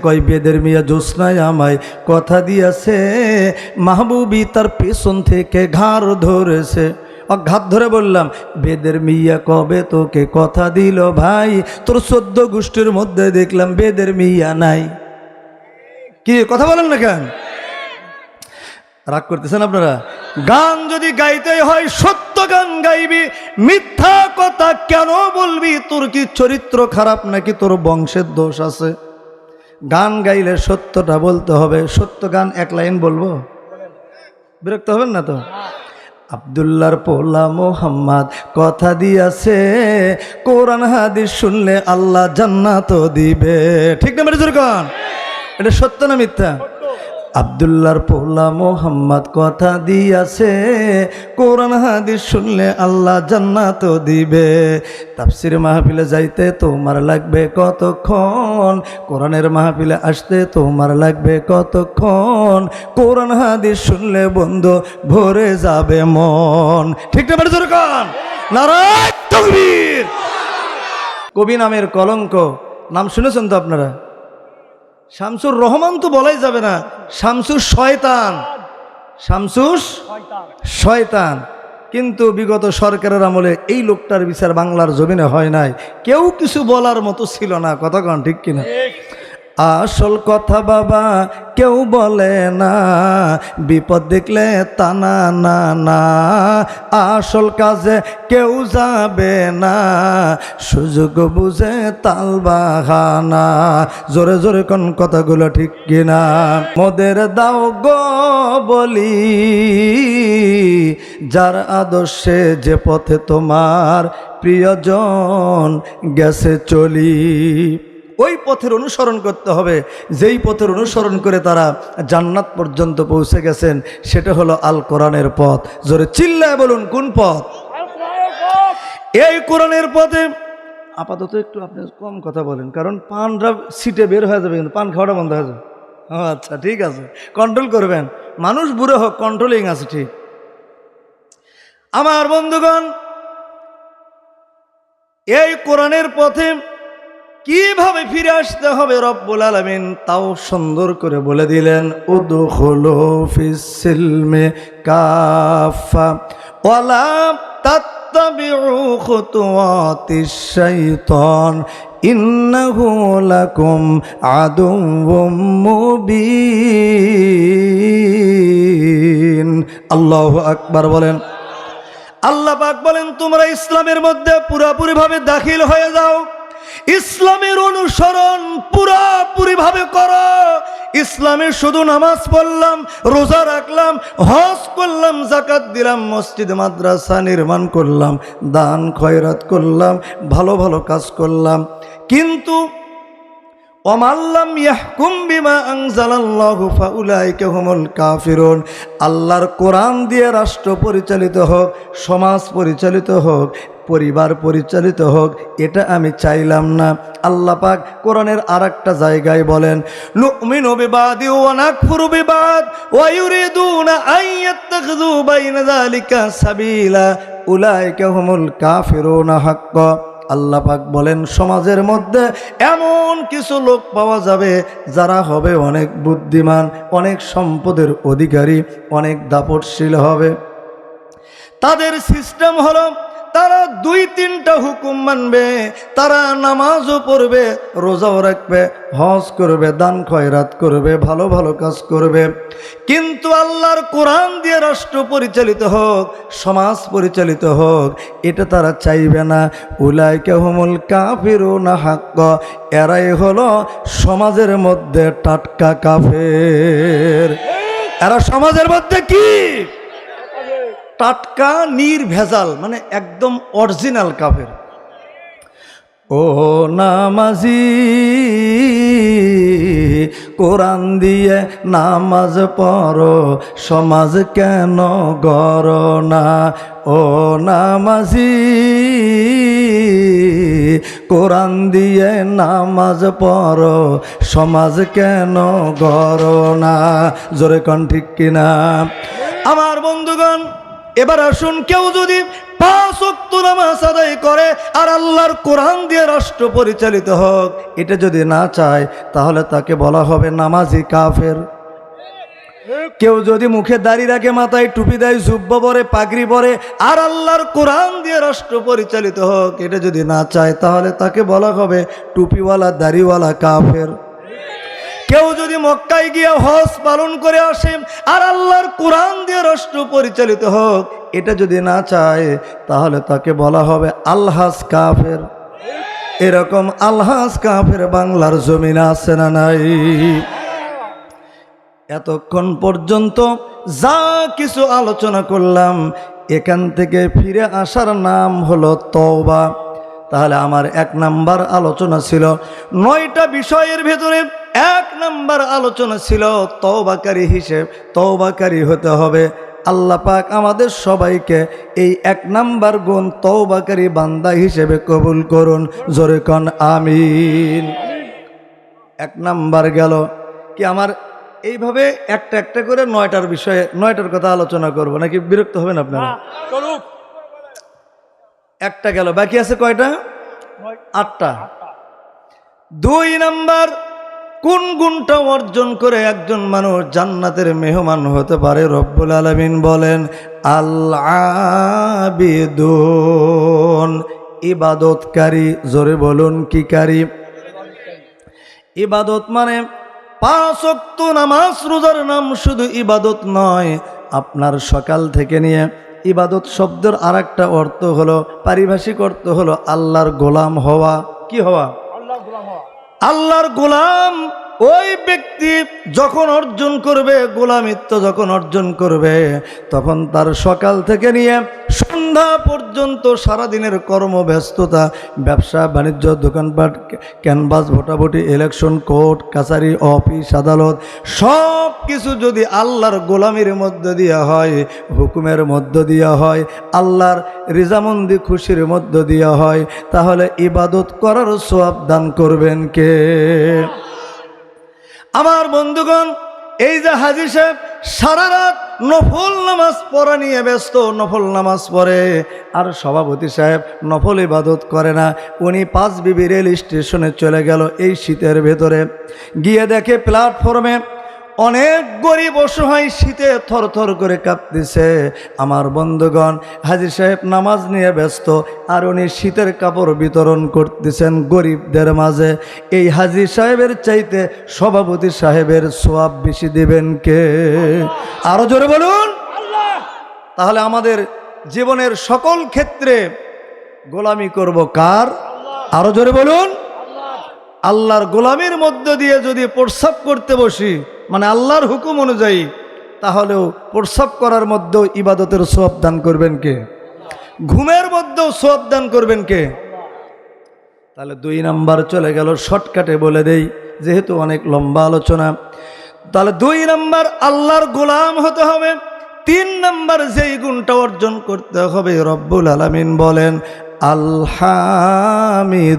কয় বেদের মিয়া জোসনায় আমায় কথা দিয়েছে, মাহবুবী তার পেছন থেকে ঘাড় ধরেছে। ঘাত ধরে বললাম, বেদের মিয়া কবে তোকে কথা দিল ভাই? তোর 14 গোষ্ঠীর মধ্যে দেখলাম বেদের মিয়া নাই। কি কথা বলেন না কেন? রাগ করতেছেন আপনারা? গান যদি গাইতে হয় সত্য গান গাইবি, মিথ্যা কথা কেন বলবি? তোর কি চরিত্র খারাপ নাকি তোর বংশের দোষ আছে? গান গাইলে সত্যটা বলতে হবে। সত্য গান এক লাইন বলবো, বিরক্ত হবেন না তো? আব্দুল্লাহর পোলা মোহাম্মদ কথা দিয়েছে, কোরআন হাদিস শুনলে আল্লাহ জান্নাত দিবে। ঠিক না মেরে জোরকান? এটা সত্য না মিথ্যা? আব্দুল্লাহর পোলা মোহাম্মদ কথা দিয়েছে, কোরআন হাদিস শুনলে আল্লাহ জান্নাত দিবে। তাফসীর মাহফিলে যাইতে তোমার লাগবে কতক্ষণ? কোরআনের মাহফিলে আসতে তোমার লাগবে কতক্ষণ? কোরআন হাদিস শুনলে বন্ধু ভরে যাবে মন। ঠিক না বেটা জোরকান? নারায়ে তাকবীর। কবি নামের কলঙ্ক, নাম শুনেছেন তো আপনারা? শামসুর রহমান তো বলাই যাবে না, শামসুর শয়তান, শামসুর শয়তান। কিন্তু বিগত সরকারের আমলে এই লোকটার বিচার বাংলার জমিনে হয় নাই, কেউ কিছু বলার মতো ছিল না। কথা কন ঠিক কিনা? আসল কথা বাবা কেউ বলে না, বিপদ দেখলে টানা না না। আসল কাজে কেউ যাবে না, সুযোগ বুঝে তাল বাহানা। জোরে জোরে কোন কথাগুলো ঠিক কিনা? মোদের দাও গো বলি, যার আদর্শে যে পথে তোমার প্রিয়জন গেছে চলি। ওই পথের অনুসরণ করতে হবে, যেই পথের অনুসরণ করে তারা জান্নাত পর্যন্ত পৌঁছে গেছেন। সেটা হলো আল কোরআনের পথ। জোরে চিল্লায় বলুন, কোন পথ? এই কোরআনের পথে। আপাতত একটু আপনি কম কথা বলেন, কারণ পানরা সিটে বের হয়ে যাবে, কিন্তু পান খাওয়াটা বন্ধ হয়ে যাবে। আচ্ছা ঠিক আছে, কন্ট্রোল করবেন। মানুষ বুড়ো হোক, কন্ট্রোলিং আছে ঠিক। আমার বন্ধুগণ, এই কোরআনের পথে কিভাবে ফিরে আসতে হবে রব্বুল আলামিন তাও সুন্দর করে বলে দিলেন। উদখুলু ফিস সিলমি কাফা ওয়ালা তাত্তাবিউ খুতুওয়াতিশ শাইতান ইন্নাহু লাকুম আদুউম মুবিন। আল্লাহু আকবার বলেন। আল্লাহ পাক বলেন, তোমরা ইসলামের মধ্যে পুরোপুরি ভাবে দাখিল হয়ে যাও, ইসলামের অনুসরণ পুরাপুরি ভাবে করো। ইসলামে শুধু নামাজ পড়লাম, রোজা রাখলাম, হজ করলাম, যাকাত দিলাম, মসজিদ মাদ্রাসা নির্মাণ করলাম, দান খয়রাত করলাম, ভালো ভালো কাজ করলাম, কিন্তু ওয়ামাল্লাম ইয়াহকুম বিমা আনজালাল্লাহু ফাউলাইকা হুমুল কাফিরুন। আল্লাহর কোরআন দিয়ে রাষ্ট্র পরিচালিত হোক, সমাজ পরিচালিত হোক, পরিবার পরিচালিত হোক, এটা আমি চাইলাম না। আল্লাহ পাক কোরআনের আরেকটা জায়গায় বলেন, নুমিনু বিবাদি ওয়া নাকফুরু বিবাদ ওয়া ইউরিদুনা আন ইয়াত্তাখিযু বাইনা যালিকা সাবিলা উলাইকা হুমুল কাফিরুনা হাক্কা। আল্লাহ পাক বলেন, সমাজের মধ্যে এমন কিছু লোক পাওয়া যাবে যারা হবে অনেক বুদ্ধিমান, অনেক সম্পদের অধিকারী, অনেক দাপটশীল হবে। তাদের সিস্টেম হলো তারা 2-3টা হুকুম মানবে, তারা নামাজও পড়বে, রোজাও রাখবে, হজ করবে, দান খয়রাত করবে, ভালো ভালো কাজ করবে, কিন্তু আল্লাহর কোরআন দিয়ে রাষ্ট্র পরিচালিত হোক, সমাজ পরিচালিত হোক, এটা তারা চাইবে না। উলাইকা হুমুল কাফিরুনা হাক্কা। এরাই হলো সমাজের মধ্যে টাটকা কাফের। এরা সমাজের মধ্যে কি? টাটকা নির্ভেজাল, মানে একদম অরিজিনাল কাফের। ও নামাজি, কোরআন দিয়ে নামাজ পড়ো, সমাজ কেন গড়ো না? ও নামাজি, কোরআন দিয়ে নামাজ পড়ো, সমাজ কেন গড়ো না? জোরে কোন ঠিক কিনা? আমার বন্ধুগণ, এবার আসুন, কেউ যদি 5 ওয়াক্ত নামাজ আদায় করে আর আল্লাহর কোরআন দিয়ে রাষ্ট্র পরিচালিত হোক, এটা যদি না চায় তাহলে তাকে বলা হবে নামাজি কাফের। কেউ যদি মুখে দাড়ি রাখে, মাথায় টুপি দেয়, জুব্বা পরে, পাগড়ি পরে আর আল্লাহর কোরআন দিয়ে রাষ্ট্র পরিচালিত হোক, এটা যদি না চায় তাহলে তাকে বলা হবে টুপিওয়ালা দাড়িওয়ালা কাফের। কেউ যদি মক্কায় গিয়ে হজ পালন করে আসে আর আল্লাহর কোরআন দিয়ে রাষ্ট্র পরিচালিত হোক, এটা যদি না চায় তাহলে তাকে বলা হবে আলহাজ কাফের। এরকম আলহাজ কাফের বাংলার জমিনে আছে না নাই? এতক্ষণ পর্যন্ত যা কিছু আলোচনা করলাম, এখান থেকে ফিরে আসার নাম হলো তওবা। তাহলে আমার 1 নাম্বার আলোচনা ছিল 9টা বিষয়ের ভেতরে 1 নাম্বার আলোচনা ছিল তওবাকারী হিসেব, তওবাকারী হতে হবে। আল্লাহ পাক আমাদের সবাইকে এই 1 নাম্বার গুণ তওবাকারী বান্দা হিসেবে কবুল করুন। জোরে কোন আমিন। 1 নাম্বার গেল কি আমার এইভাবে একটা একটা করে 9টার বিষয়ে 9টার কথা আলোচনা করব, নাকি বিরক্ত হবেন আপনারা? একটা গেল, বাকি আছে কয়টা? 8টা। 2 নাম্বার, কোন গুণটা অর্জন করে একজন মানুষ জান্নাতের মেহমান হতে পারে? রব্বুল আলামিন বলেন আল আবিদুন, ইবাদতকারী। জোরে বলুন কি কারী? ইবাদত মানে 5 ওয়াক্ত নামাজ রোজার নাম শুধু ইবাদত নয়। আপনার সকাল থেকে নিয়ে ইবাদত শব্দের আরেকটা অর্থ হলো, পারিভাষিক অর্থ হলো আল্লাহর গোলাম হওয়া। কি হওয়া? আল্লাহর গোলাম ওই ব্যক্তি যখন অর্জন করবে, গোলামিত্ব যখন অর্জন করবে, তখন তার সকাল থেকে নিয়ে সন্ধ্যা পর্যন্ত সারাদিনের কর্মব্যস্ততা, ব্যবসা বাণিজ্য, দোকানপাট, ক্যানভাস, ভোটাভুটি, ইলেকশন, কোর্ট কাছারি, অফিস আদালত, সব কিছু যদি আল্লাহর গোলামির মধ্য দিয়ে হয়, হুকুমের মধ্য দিয়ে হয়, আল্লাহর রিজামন্দি খুশির মধ্য দিয়ে হয়, তাহলে ইবাদত করার সওয়াব দান করবেন কে? আমার বন্ধুগণ, এই যে হাজী সাহেব সারা রাত নফল নামাজ পড়া নিয়ে ব্যস্ত, নফল নামাজ পড়ে, আর সভাপতি সাহেব নফল ইবাদত করে না। উনি 5 বিবি রেল স্টেশনে চলে গেল এই শীতের ভেতরে, গিয়ে দেখে প্ল্যাটফর্মে অনেক গরিব অসহায় শীতে থরথর করে কাঁপতেছে। আমার বন্ধুগণ, হাজী সাহেব নামাজ নিয়ে ব্যস্ত আর উনি শীতের কাপড় বিতরণ করতেছেন গরিবদের মাঝে। এই হাজী সাহেবের চাইতে সভাপতি সাহেবের সওয়াব বেশি দিবেন কে? আরো জোরে বলুন। তাহলে আমাদের জীবনের সকল ক্ষেত্রে গোলামি করব কার? আরো জোরে বলুন। আল্লাহর গোলামির মধ্য দিয়ে যদি প্রস্রাব করতে বসি, মানে আল্লাহর হুকুম অনুযায়ী, তাহলেও প্রস্রাব করার মধ্যেও ইবাদতের সওয়াব দান করবেন কে? ঘুমের মধ্যেও সওয়াব দান করবেন কে? তাহলে 2 নাম্বার চলে গেল, শর্টকাটে বলে দেই যেহেতু অনেক লম্বা আলোচনা। তাহলে 2 নাম্বার আল্লাহর গোলাম হতে হবে। 3 নাম্বার যেই গুণটা অর্জন করতে হবে, রব্বুল আলামিন বলেন আলহামিদুন,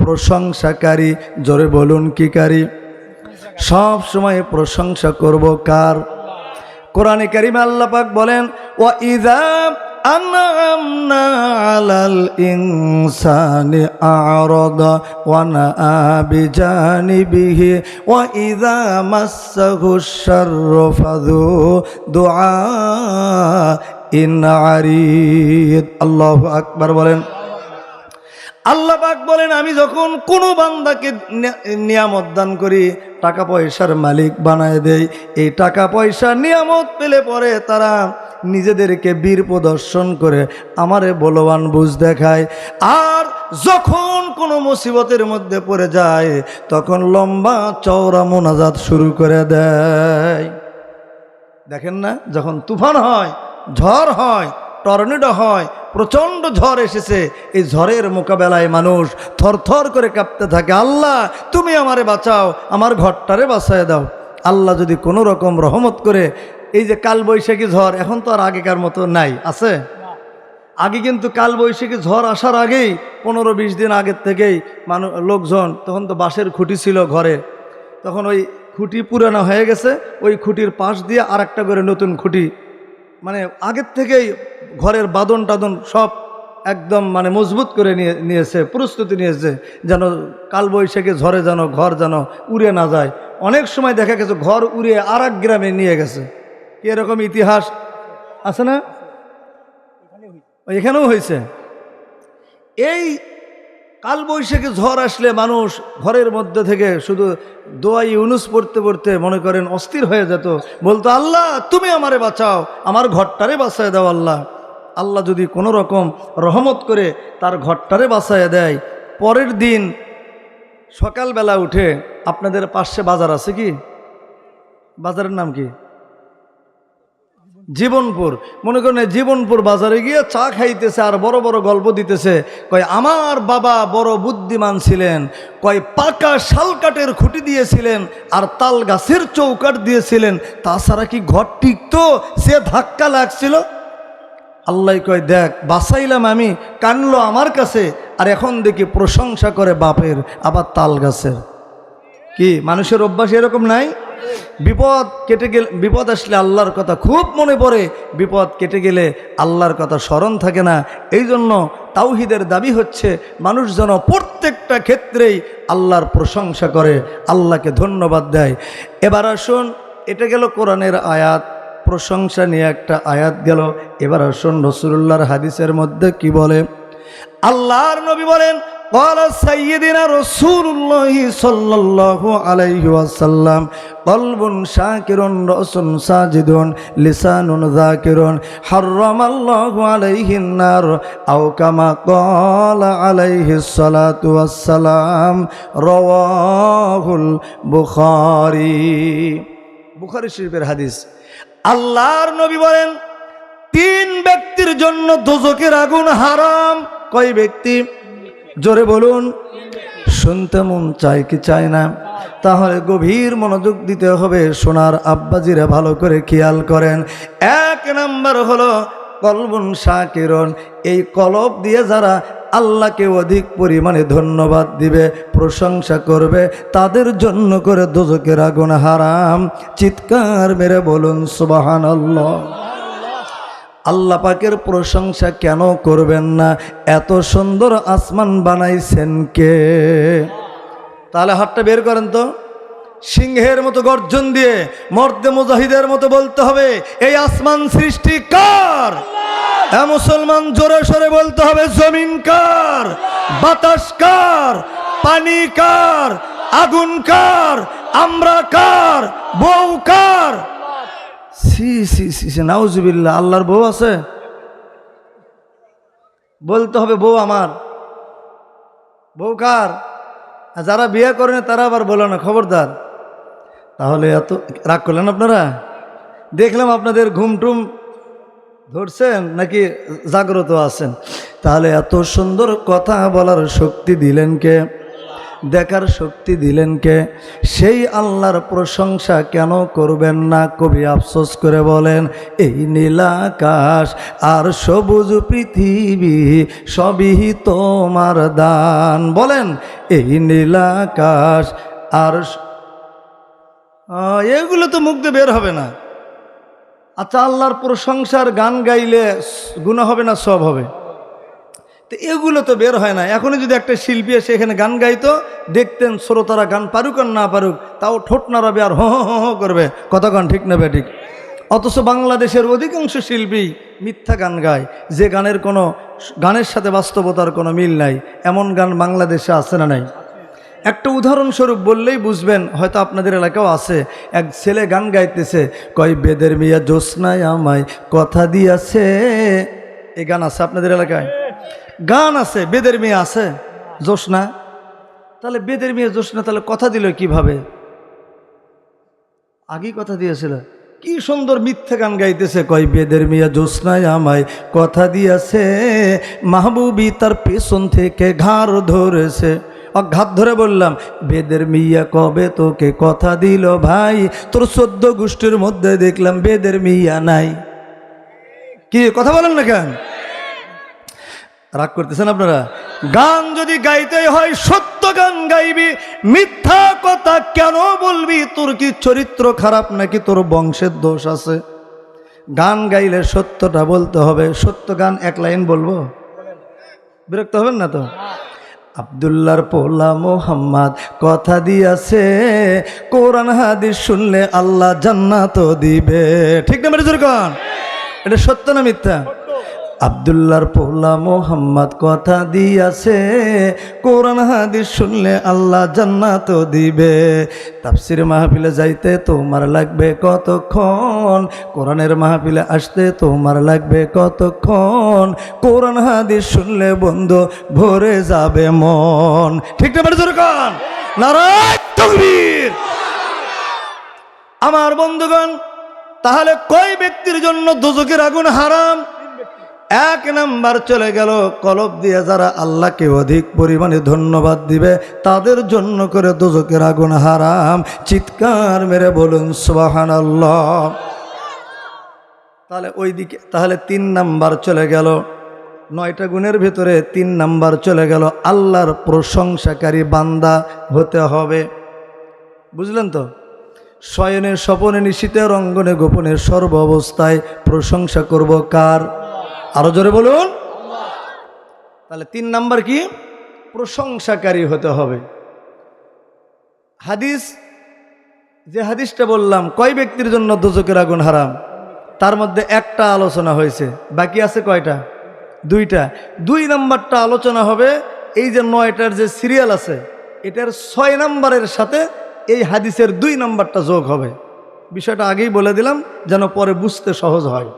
প্রশংসাকারী। জোরে বলুন কি কারী? সব সময় প্রশংসা করব কার? কোরআনে কারিমে আল্লাহ পাক বলেন ওয়া ইযা আনআমনা আলাল ইনসানি আ'রাদা ওয়া নাআ বিজানিবিহি ওয়া ইযা মাসসাহুশ শাররু ফাযু দুআ ইন আরিদ। আল্লাহু আকবার বলেন। আল্লাহ পাক বলেন আমি যখন কোনো বান্দাকে নিয়ামত দান করি, টাকা পয়সার মালিক বানায় দেই, এই টাকা পয়সা নিয়ামত পেলে পরে তারা নিজেদেরকে বীর প্রদর্শন করে আমারে বলবান বুঝ দেখায়। আর যখন কোনো মুসিবতের মধ্যে পড়ে যায় তখন লম্বা চওড়া মোনাজাত শুরু করে দেয়। দেখেন না, যখন তুফান হয়, ঝড় হয়, টর্নেডো হয়, প্রচণ্ড ঝড় এসেছে, এই ঝড়ের মোকাবেলায় মানুষ থরথর করে কাঁপতে থাকে, আল্লাহ তুমি আমারে বাঁচাও, আমার ঘরটারে বাঁচায় দাও। আল্লাহ যদি কোনো রকম রহমত করে, এই যে কাল বৈশাখী ঝড় এখন তো আর আগেকার মতো নাই, আছে? আগে কিন্তু কাল বৈশাখী ঝড় আসার আগেই 15-20 দিন আগের থেকেই লোকজন, তখন তো বাঁশের খুঁটি ছিল ঘরে, তখন ওই খুঁটি পুরানো হয়ে গেছে, ওই খুঁটির পাশ দিয়ে আর একটা করে নতুন খুঁটি মানে আগের থেকেই ঘরের বাদন টাদন সব একদম মানে মজবুত করে নিয়েছে, প্রস্তুতি নিয়েছে, যেন কালবৈশাখী ঝড়ে যেন ঘর যেন উড়ে না যায়। অনেক সময় দেখা গেছে ঘর উড়িয়ে আর এক গ্রামে নিয়ে গেছে। এরকম ইতিহাস আছে না? এখানেও হয়েছে। এই কালবৈশাখী ঝড় আসলে মানুষ ঘরের মধ্যে থেকে শুধু দোয়া ইউনুস পড়তে পড়তে মনে করেন অস্থির হয়ে যেত, বলতো আল্লাহ তুমি আমারে বাঁচাও, আমার ঘরটারে বাঁচায় দাও আল্লাহ। আল্লাহ যদি কোনো রকম রহমত করে তার ঘরটারে বাঁচায় দেয়, পরের দিন সকালবেলা উঠে, আপনাদের পাশে বাজার আছে কি? বাজারের নাম কি? জীবনপুর। মনে করেন জীবনপুর বাজারে গিয়ে চা খাইতেছে আর বড় বড় গল্প দিতেছে, কয় আমার বাবা বড় বুদ্ধিমান ছিলেন, কয় পাকা শালকাঠের খুঁটি দিয়েছিলেন আর তাল গাছের চৌকাঠ দিয়েছিলেন, তাছাড়া কি ঘর টিকতো? সে ধাক্কা লাগছিল। আল্লাহ কয় দেখ বাঁচাইলাম আমি, কানলো আমার কাছে, আর এখন দেখি প্রশংসা করে বাপের আবার তাল গাছের। কি মানুষের অভ্যাস এরকম নাই? বিপদ কেটে গেলে, বিপদ আসলে আল্লাহর কথা খুব মনে পড়ে, বিপদ কেটে গেলে আল্লাহর কথা স্মরণ থাকে না। এই জন্য তাওহীদের দাবি হচ্ছে মানুষ যেন প্রত্যেকটা ক্ষেত্রেই আল্লাহর প্রশংসা করে, আল্লাহকে ধন্যবাদ দেয়। এবার আসুন, এটা গেল কোরআনের আয়াত, প্রশংসা নিয়ে একটা আয়াত গেল। এবার আসুন রাসূলুল্লাহর হাদিসের মধ্যে কি বলে। আল্লাহর নবী বলেন, ক্বালা সাইয়্যিদুনা রাসূলুল্লাহি সাল্লাল্লাহু আলাইহি ওয়াসাল্লাম, কলবুন শাকিরুন রাসুন সাজিদুন লিসানুন যাকিরুন হারামাল্লাহু আলাইহিন নার আও কামা ক্বালা আলাইহিস সালাতু ওয়াসসালাম। রাওয়াহুল বুখারী। বুখারী শরীফের হাদিস। আল্লাহর নবী বলেন, তিন ব্যক্তির জন্য দোজখের আগুন হারাম। কয় ব্যক্তি? জোরে বলুন। শুনতে মন চায় কি চায় না? তাহলে গভীর মনোযোগ দিতে হবে। সোনার আব্বাজিরা ভালো করে খেয়াল করেন। এক নাম্বার হলো কলবুন শাকিরুন। এই কলব দিয়ে যারা আল্লাহকে অধিক পরিমাণে ধন্যবাদ দিবে, প্রশংসা করবে, তাদের জন্য করে দোজখের আগুন হারাম। চিৎকার মেরে বলুন সুবহানাল্লাহ। আল্লাহ পাকের প্রশংসা কেন করবেন না? এত সুন্দর আসমান বানাইছেন কে? তাহলে হাতটা বের করেন তো, সিংহের মতো গর্জন দিয়ে মর্দে মুজাহিদের মতো বলতে হবে, এই আসমান সৃষ্টি কার? হ্যাঁ মুসলমান, জোরে সরে বলতে হবে, জমিন কার? বাতাস কার? পানি কার? আগুন কার? আমরা কার? বউ কার? সি সি সি নাউজুবিল্লাহ। আল্লাহর বউ আছে? বলতে হবে বউ আমার। বউ কার? যারা বিয়ে করেন তারা আবার বলে না, খবরদার। তাহলে এত রাগ করলেন আপনারা? দেখলাম আপনাদের ঘুমটুম ধরছেন নাকি জাগ্রত আছেন। তাহলে এত সুন্দর কথা বলার শক্তি দিলেন কে? দেখার শক্তি দিলেন কে? সেই আল্লাহর প্রশংসা কেন করবেন না? কবি আফসোস করে বলেন, এই নীলাকাশ আর সবুজ পৃথিবী সবই তোমার দান। বলেন, এই নীলাকাশ আর এগুলো তো মুখ দিয়ে বের হবে না। আচ্ছা, আল্লাহর প্রশংসার গান গাইলে গুনাহ হবে না সওয়াব হবে? তো এগুলো তো বের হয় না। এখনই যদি একটা শিল্পী এসে এখানে গান গাইতো, দেখতেন শ্রোতারা গান পারুক আর না পারুক তাও ঠোঁট নাড়াবে আর হো হো হো করবে। কথা গান ঠিক না বেঠিক? অথচ বাংলাদেশের অধিকাংশ শিল্পী মিথ্যা গান গায়, যে গানের কোনো গানের সাথে বাস্তবতার কোনো মিল নাই। এমন গান বাংলাদেশে আছে না নাই? একটা উদাহরণস্বরূপ বললেই বুঝবেন, হয়তো আপনাদের এলাকাও আছে। এক ছেলে গান গাইতেছে, কয় বেদের মিয়া জ্যোৎস্নায় আমায় কথা দিয়াছে। এই গান আছে আপনাদের এলাকায়? গান আছে, বেদের মেয়ে আছে, জ্যোৎস্না। তাহলে বেদের মেয়ে জ্যোৎস্না তাহলে কথা দিল কিভাবে? আগেই কথা দিয়েছিল। কি সুন্দর মিথ্যা গান গাইতেছে, কয় বেদের মিয়া জ্যোৎস্নায় আমায় কথা দিয়েছে, মাহবুবী তার পেছন থেকে ঘাড় ধরেছে। ঘাত ধরে বললাম, বেদের মিয়া কবে তোকে কথা দিল ভাই? তোর 14 গোষ্ঠীর মধ্যে দেখলাম বেদের মিয়া নাই। কি কথা বলেন না কেন? রাগ করতেছেন আপনারা? গান যদি গাইতে হয় সত্য গান গাইবি, মিথ্যা কথা কেন বলবি? তোর কি চরিত্র খারাপ নাকি তোর বংশের দোষ আছে? গান গাইলে সত্যটা বলতে হবে। সত্য গান এক লাইন বলবো, বিরক্ত হবেন না তো? আব্দুল্লাহর পোলা মোহাম্মদ কথা দিয়াছে, কোরআন হাদিস শুনলে আল্লাহ জান্নাত দিবে। ঠিক না মেরে জোরে কোন? এটা সত্য না মিথ্যা? আব্দুল্লাহর পোলা মোহাম্মদ কথা দিয়াছে, কোরআন হাদিস শুনলে আল্লাহ জান্নাত দিবে। তাফসীর মাহফিলে যাইতে তোমার লাগবে কতক্ষণ, কোরআনের মাহফিলে আসতে তোমার লাগবে কতক্ষণ, কোরআন হাদিস শুনলে বন্ধু ভরে যাবে মন। ঠিক না মেরে জোরে কোন? নারায়ে তাকবীর। আমার বন্ধুগণ, তাহলে কয় ব্যক্তির জন্য দোজখের আগুন হারাম? এক নাম্বার চলে গেল, কলব দিয়ে যারা আল্লাহকে অধিক পরিমাণে ধন্যবাদ দিবে তাদের জন্য করে দোজখের আগুন হারাম। চিৎকার মেরে বলুন সুবহানাল্লাহ। তাহলে ওইদিকে, তাহলে 3 নাম্বার চলে গেল, 9টা গুণের ভিতরে 3 নাম্বার চলে গেল, আল্লাহর প্রশংসাকারী বান্দা হতে হবে। বুঝলেন তো? শয়নে স্বপনে নিশীতে রঙ্গনে গোপনে সর্ব অবস্থায় প্রশংসা করব কার? আরো জোরে বলুন। তাহলে 3 নাম্বার কি? প্রশংসাকারী হতে হবে। হাদিস, যে হাদিসটা বললাম কয় ব্যক্তির জন্য দোজখের আগুন হারাম, তার মধ্যে একটা আলোচনা হয়েছে, বাকি আছে কয়টা? 2টা। 2 নাম্বারটা আলোচনা হবে এই যে 9টার যে সিরিয়াল আছে এটার 6 নাম্বারের সাথে এই হাদিসের 2 নাম্বারটা যোগ হবে। বিষয়টা আগেই বলে দিলাম যেন পরে বুঝতে সহজ হয়।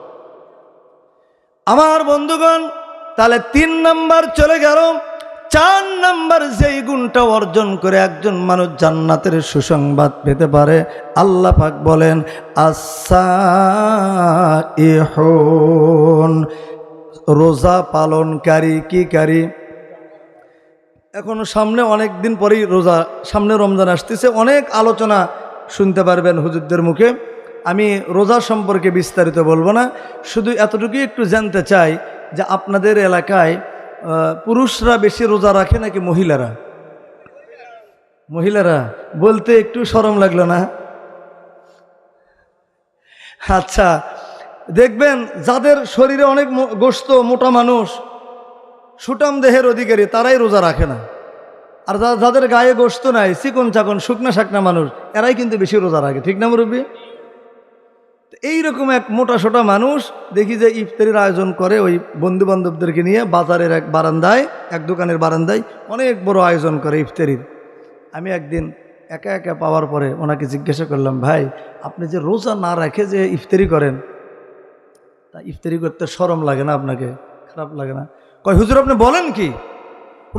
আমার বন্ধুগণ, তাহলে 3 নাম্বার চলে গেল। 4 নাম্বার যেই গুণটা অর্জন করে একজন মানুষ জান্নাতের সুসংবাদ পেতে পারে, আল্লাহ পাক বলেন আস-সাইহুন, রোজা পালনকারী। কি কারী? এখনো সামনে অনেক দিন পরেই রোজা, সামনে রমজান আসতেছে, অনেক আলোচনা শুনতে পারবেন হুজুরদের মুখে। আমি রোজা সম্পর্কে বিস্তারিত বলবো না, শুধু এতটুকুই একটু জানতে চাই যে আপনাদের এলাকায় পুরুষরা বেশি রোজা রাখে নাকি মহিলারা? মহিলারা বলতে একটু শরম লাগলো না? আচ্ছা, দেখবেন যাদের শরীরে অনেক গোশত, মোটা মানুষ, সুটাম দেহের অধিকারী, তারাই রোজা রাখে না। আর যাদের গায়ে গোশত নাই, চিকন চাকন শুকনা শাকনা মানুষ, এরাই কিন্তু বেশি রোজা রাখে। ঠিক না মুরব্বী? এইরকম এক মোটা সোটা মানুষ দেখি যে ইফতারির আয়োজন করে ওই বন্ধু বান্ধবদেরকে নিয়ে বাজারের এক বারান্দায়, এক দোকানের বারান্দায় অনেক বড় আয়োজন করে ইফতারির। আমি একদিন একা একা পাওয়ার পরে ওনাকে জিজ্ঞাসা করলাম, ভাই আপনি যে রোজা না রাখে যে ইফতারি করেন, তা ইফতারি করতে শরম লাগে না আপনাকে? খারাপ লাগে না? কয় হুজুর আপনি বলেন কি,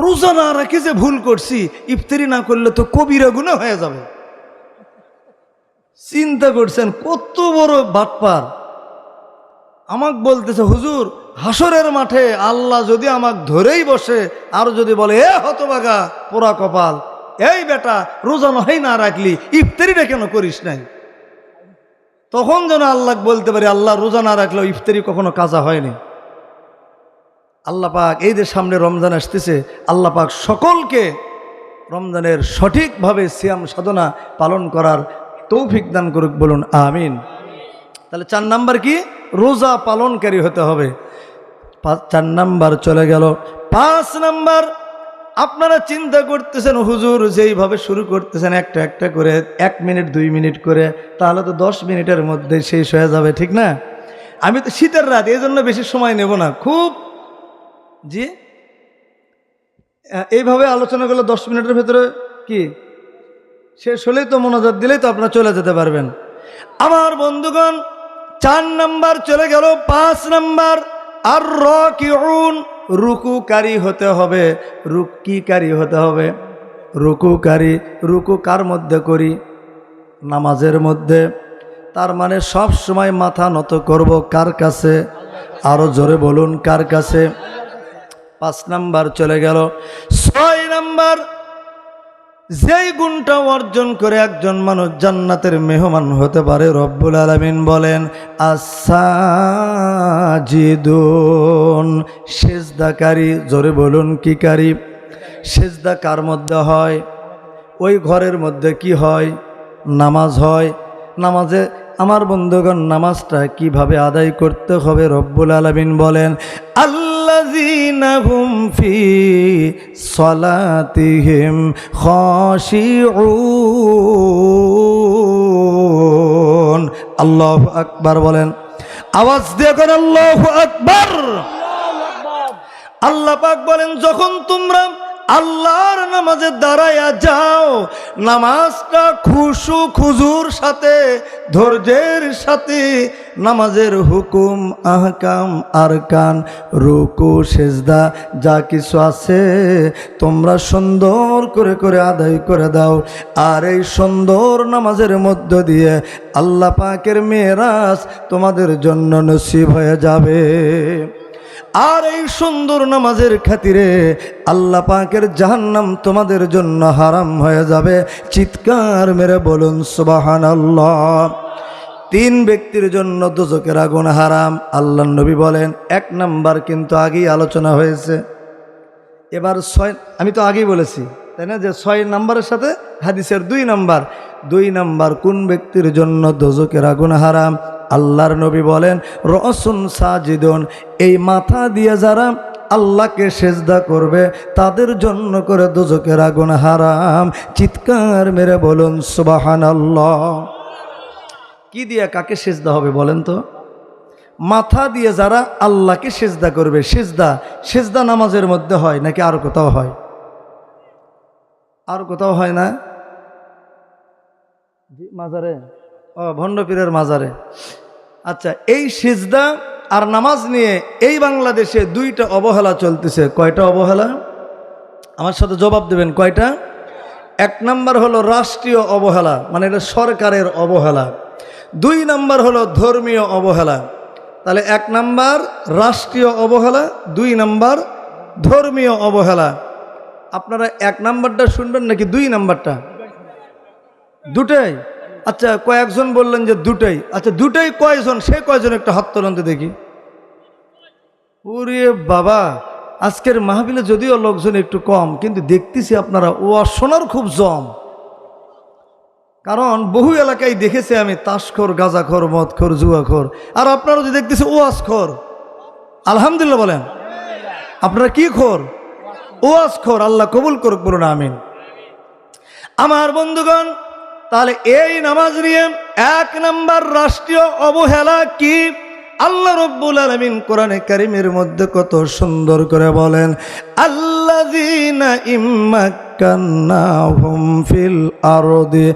রোজা না রাখে যে ভুল করছি, ইফতারি না করলে তো কবিরা গুনাহ হয়ে যাবে। চিন্তা করছেন কত বড় বাটপার। আমাকে বলতেছে হুজুর হাসরের মাঠে আল্লাহ যদি আমাকে ধরেই বসে আর যদি বলে এ হতভাগা পোড়া কপাল, এই বেটা রোজা নয় না রাখলি, ইফতারিটা কেন করিস নাই, তখন যেন আল্লাহ বলতে পারি আল্লাহ রোজা না রাখলেও ইফতারি কখনো কাজা হয়নি। আল্লাহ পাক এই যে সামনে রমজান আসতেছে, আল্লাহ পাক সকলকে রমজানের সঠিকভাবে সিয়াম সাধনা পালন করার তৌফিক দান করুক, বলুন আমিন। তাহলে 4 নাম্বার কি? রোজা পালনকারী হতে হবে। 4 নাম্বার চলে গেল। 5 নাম্বার, আপনারা চিন্তা করতেছেন হুজুর যেইভাবে শুরু করতেছেন একটা একটা করে 1 মিনিট 2 মিনিট করে, তাহলে তো 10 মিনিটের মধ্যে শেষ হয়ে যাবে, ঠিক না? আমি তো শীতের রাত, এই জন্য বেশি সময় নেব না খুব। জি, এইভাবে আলোচনা করলে 10 মিনিটের ভেতরে কি শেষ হলেই তো, মোনাজাত দিলেই তো আপনারা চলে যেতে পারবেন। আমার বন্ধুগণ, 4 নাম্বার চলে গেল। 5 নাম্বার আর রাকিউন, রুকুকারী হতে হবে। রুকিকারী হতে হবে, রুকুকারী। রুকু কার মধ্যে করি? নামাজের মধ্যে। তার মানে সব সময় মাথা নত করব কার কাছে? আরো জোরে বলুন কার কাছে? 5 নাম্বার চলে গেল। 6 নাম্বার, যেই গুণটা অর্জন করে একজন মানুষ জান্নাতের মেহমান হতে পারে, রব্বুল আলামিন বলেন আস-সাজিদুন, সেজদাকারী। জোরে বলুন কি কারী? সেজদা কার মধ্যে হয়? ওই ঘরের মধ্যে কি হয়? নামাজ হয়। নামাজে আমার বন্ধুগণ নামাজটা কিভাবে আদায় করতে হবে রব্বুল আলামিন বলেন, আল্লাযীনা হুম ফি সলাতিহিম খাশিউন। আল্লাহু আকবার বলেন, আওয়াজ দিয়ে করেন আল্লাহু আকবার। আল্লাহ পাক বলেন, যখন তোমরা আল্লাহর নামাজে দাঁড়ায়া যাও, নামাজটা খুশু খুজুর সাথে, ধৈর্যের সাথে, নামাজের হুকুম আহকাম আরকান রুকু সেজদা যা কিছু আছে তোমরা সুন্দর করে করে আদায় করে দাও। আর এই সুন্দর নামাজের মধ্য দিয়ে আল্লাহ পাকের মেরাজ তোমাদের জন্য নসিব হয়ে যাবে। আর এই সুন্দর নামাজের খাতিরে আল্লাহ পাকের জাহান্নাম তোমাদের জন্য হারাম হয়ে যাবে। চিৎকার মেরে বলুন সুবহানাল্লাহ। 3 ব্যক্তির জন্য দোজখের আগুন হারাম। আল্লাহর নবী বলেন, 1 নাম্বার কিন্তু আগেই আলোচনা হয়েছে, এবার 6, আমি তো আগেই বলেছি তাই না, যে 6 নাম্বারের সাথে হাদিসের 2 নাম্বার। 2 নাম্বার কোন ব্যক্তির জন্য দোজখের আগুন হারাম? আল্লাহর নবী বলেন, রসুন সাজিদুন, এই মাথা দিয়ে যারা আল্লাহকে সেজদা করবে তাদের জন্য করে দোজখের আগুন হারাম। চিৎকার মেরে বলুন সুবহানাল্লাহ। কি দিয়ে কাকে সেজদা হবে বলেন তো? মাথা দিয়ে যারা আল্লাহকে সেজদা করবে। সেজদা নামাজের মধ্যে হয় নাকি আর কোথাও হয়? আর কোথাও হয় না? মাজারে, ভণ্ডপীরের মাজারে। আচ্ছা, এই সিজদা আর নামাজ নিয়ে এই বাংলাদেশে 2টা অবহেলা চলতেছে। কয়টা অবহেলা? আমার সাথে জবাব দেবেন, কয়টা? 1 নাম্বার হলো রাষ্ট্রীয় অবহেলা, মানে এটা সরকারের অবহেলা। 2 নাম্বার হলো ধর্মীয় অবহেলা। তাহলে 1 নাম্বার রাষ্ট্রীয় অবহেলা, 2 নাম্বার ধর্মীয় অবহেলা। আপনারা 1 নাম্বারটা শুনবেন নাকি 2 নাম্বারটা? দুটাই? আচ্ছা, কয়েকজন বললেন যে দুটাই। আচ্ছা, দুটাই কয়জন? সে কয়জন একটা হাত তোলেন তো দেখি। ওরে বাবা, আজকের মাহফিলে যদিও লোকজন একটু কম, কিন্তু দেখতেছি আপনারা ওয়াজ শোনার খুব জম। কারণ বহু এলাকায় দেখেছি আমি তাসখোর, গাঁজাখোর, মদখোর, জুয়াখোর, আর আপনারা যে দেখতেছি ওয়াজখোর। আলহামদুলিল্লাহ বলেন। আপনারা কি খোর? ওয়াজখোর। আল্লাহ কবুল করুক, বলুন আমিন। আমার বন্ধুগণ, তাহলে এই নামাজ নিয়ে 1 নাম্বার রাষ্ট্রীয় অবহেলা কি? আল্লাহ রাব্বুল আলামিন কোরআনে কারীমের মধ্যে কত সুন্দর করে বলেন, আল্লাযীনা ইম্মাক্কান্নাহুম ফিল আরদি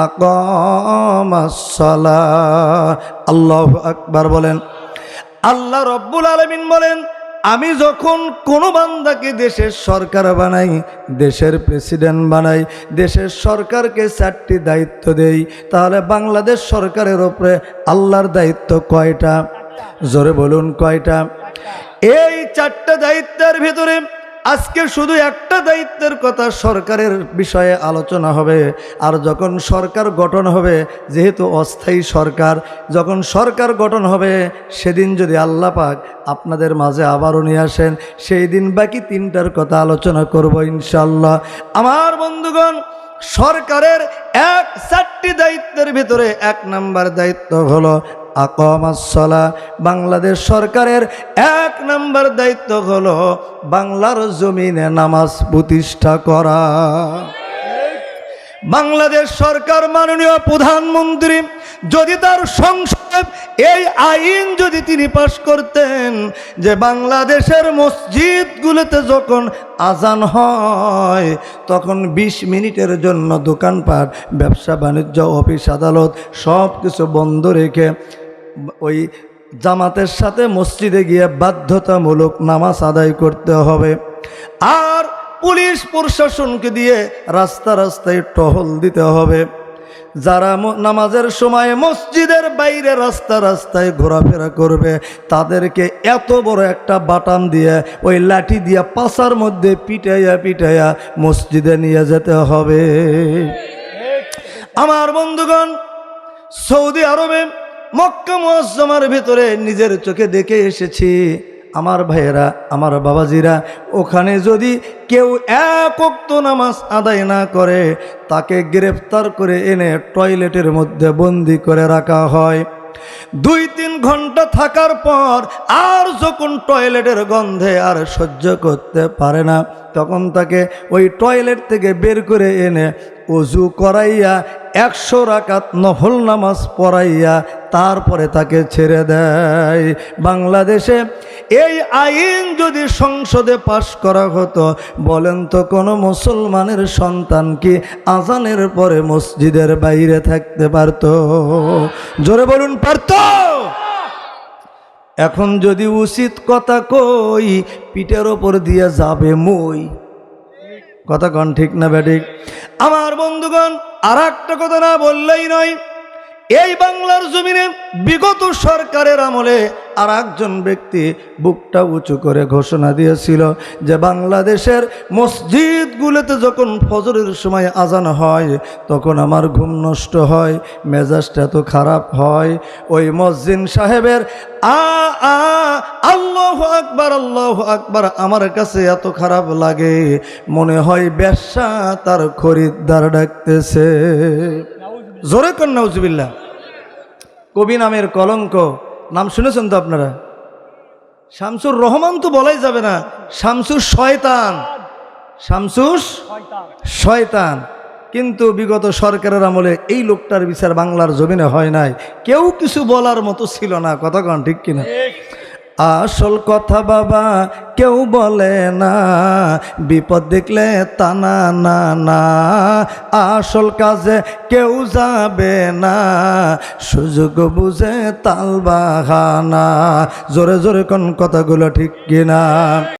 আকামাস সালাহ। আল্লাহু আকবার বলেন। আল্লাহ রাব্বুল আলামিন বলেন, আমি যখন কোনো বান্দাকে দেশের সরকার বানাই, দেশের প্রেসিডেন্ট বানাই, দেশের সরকারকে 4টি দায়িত্ব দেই, তাহলে বাংলাদেশ সরকারের উপরে আল্লাহর দায়িত্ব কয়টা? জোরে বলুন, কয়টা? এই 4টা দায়িত্বের ভিতরে আজকে শুধু একটা দায়িত্বের কথা সরকারের বিষয়ে আলোচনা হবে। আর যখন সরকার গঠন হবে, যেহেতু অস্থায়ী সরকার, যখন সরকার গঠন হবে সেদিন যদি আল্লাহ পাক আপনাদের মাঝে আবারও নিয়ে আসেন, সেই দিন বাকি 3টার কথা আলোচনা করব ইনশাআল্লাহ। আমার বন্ধুগণ, সরকারের 4টি দায়িত্বের ভিতরে 1 নাম্বার দায়িত্ব হলো আকামাস সালাহ। বাংলাদেশ সরকারের 1 নাম্বার দায়িত্ব হলো বাংলার জমিনে নামাজ প্রতিষ্ঠা করা। বাংলাদেশ সরকার মাননীয় প্রধানমন্ত্রী যদি তার সংসদে এই আইন যদি তিনি পাশ করতেন যে বাংলাদেশের মসজিদগুলোতে যখন আজান হয় তখন 20 মিনিটের জন্য দোকানপাট, ব্যবসা বাণিজ্য, অফিস আদালত সব কিছু বন্ধ রেখে ওই জামাতের সাথে মসজিদে গিয়ে বাধ্যতামূলক নামাজ আদায় করতে হবে। আর পুলিশ প্রশাসনকে দিয়ে রাস্তা রাস্তায় টহল দিতে হবে। যারা নামাজের সময় মসজিদের বাইরে রাস্তা রাস্তায় ঘোরাফেরা করবে তাদেরকে এত বড় একটা বাটাম দিয়ে, ওই লাঠি দিয়ে পাছার মধ্যে পিটাইয়া পিটাইয়া মসজিদে নিয়ে যেতে হবে। আমার বন্ধুগণ, সৌদি আরবে মক্কা মুআজ্জামার ভিতরে নিজের চোখে দেখে এসেছি। আমার ভাইয়েরা, আমার বাবাজিরা, ওখানে যদি কেউ এক ওয়াক্ত নামাজ আদায় না করে তাকে গ্রেফতার করে এনে টয়লেটের মধ্যে বন্দি করে রাখা হয়। 2-3 ঘন্টা থাকার পর আর যখন টয়লেটের গন্ধে আর সহ্য করতে পারে না, তখন তাকে ওই টয়লেট থেকে বের করে এনে ওযু করাইয়া 100 রাকাত নফল নামাজ পড়াইয়া তারপরে তাকে ছেড়ে দেয়। বাংলাদেশে এই আইন যদি সংসদে পাশ করা হতো, বলেন তো কোনো মুসলমানের সন্তান কি আজানের পরে মসজিদের বাইরে থাকতে পারত? জোরে বলুন, পারত? এখন যদি উচিত কথা কই, পিঠের ওপর দিয়ে যাবে মই। কথা কন ঠিক না বেঠিক? আমার বন্ধুগণ, আর একটা কথা না বললেই নয়। এই বাংলার জমিনে বিগত সরকারের আমলে আর একজন ব্যক্তি বুকটা উঁচু করে ঘোষণা দিয়েছিল যে বাংলাদেশের মসজিদগুলোতে যখন ফজরের সময় আজান হয় তখন আমার ঘুম নষ্ট হয়, মেজাজটা এত খারাপ হয়। ওই মসজিদ সাহেবের আল্লাহু আকবার, আল্লাহু আকবার আমার কাছে এত খারাপ লাগে, মনে হয় বেশ্যা তার খরিদ্দার ডাকতেছে। জোরে কর নাউজুবিল্লাহ। কবি নামের কলঙ্ক, নাম শুনেছেন তো আপনারা? শামসুর রহমান তো বলাই যাবে না, শামসুর শয়তান, শামসুর শয়তান। কিন্তু বিগত সরকারের আমলে এই লোকটার বিচার বাংলার জমিনে হয় নাই, কেউ কিছু বলার মতো ছিল না। কথা কন ঠিক কিনা? আসল কথা বাবা কেউ বলে না, বিপদ দেখলে টানা না না, আসল কাজে কেউ যাবে না, সুযোগ বুঝে তাল বাহানা। জোরে জোরে কোন কথাগুলো ঠিক কিনা?